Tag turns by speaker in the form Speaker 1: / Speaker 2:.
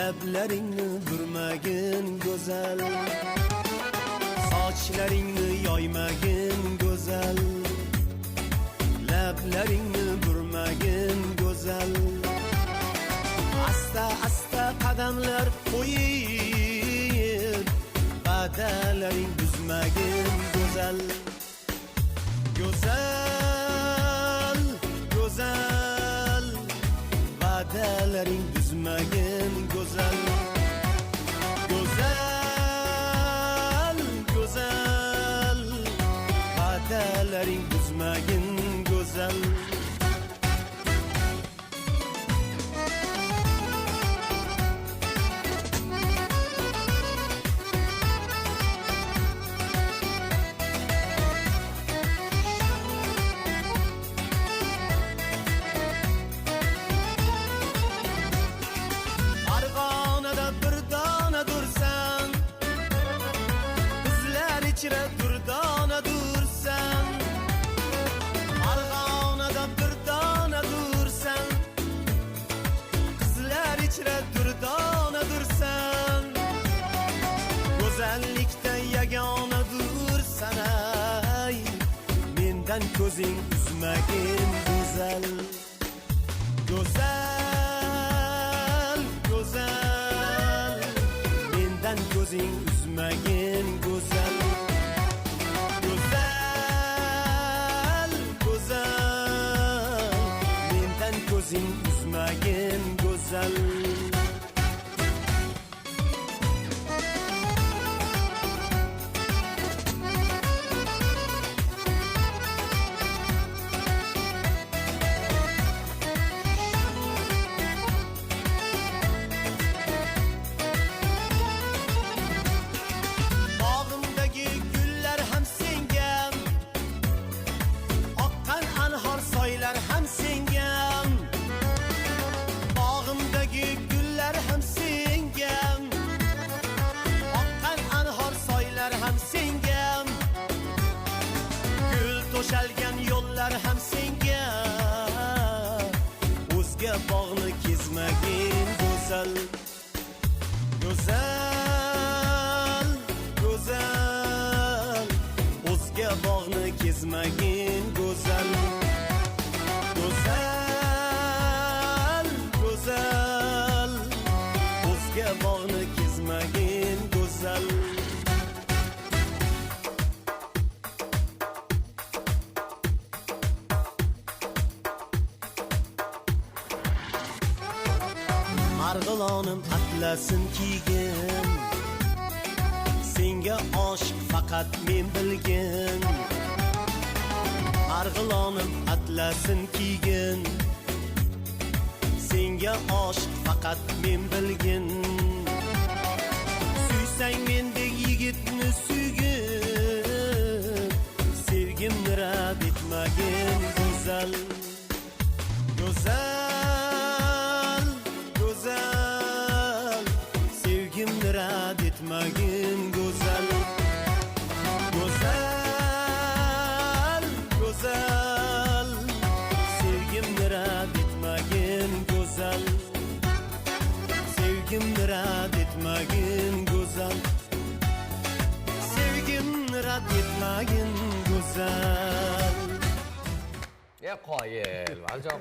Speaker 1: Lablaringni burmagin go'zal, sochlaringni yoymagin go'zal. Lablaringni burmagin go'zal, asta asta qadamlar qo'yib, va'dalaring buzmagin go'zal. Go'zal, go'zal, va'dalaring buzmagin go'zal. Go'zal, go'zal, va'dalaring buzmagin go'zal. Durdona dursan, Farg'onada bir dona dursan, qizlar ichra durdona dursan, go'zallikda yagona dursan, ay mendan ko'zing uzmagin go'zal. Go'zal, go'zal, mendan ko'zing uzmagin go'zal. Ko'zing uzmagin go'zal. Bog'imdagi gullar ham senga, oqqan anhor soylar ham senga. Gullar ham senga, oqqan anhor soylar ham senga, gul to'shalgan yo'llar ham senga. O'zga bog'ni kezmagin go'zal. Go'zal, go'zal, o'zga bog'ni kezmagin go'zal. Go'zal, go'zal, o'zga bog'ni kezmagin go'zal. Marg'ilonim atlasin kiygin, senga oshiq faqat men bilgin. Marg'ilonim atlasin kiygin, senga oshiq faqat men bilgin. Suysang mendek yigitni suygin, sevgimni rad etmagin go'zal. Go'zal, go'zal, sevgimni rad etmagin go'zal. Go'zal, go'zal, sevgimni rad etmagin go'zal. Sevgimni rad etmagin go'zal. Sevgimni rad etmagin go'zal.
Speaker 2: Ya qoyil, Valjon.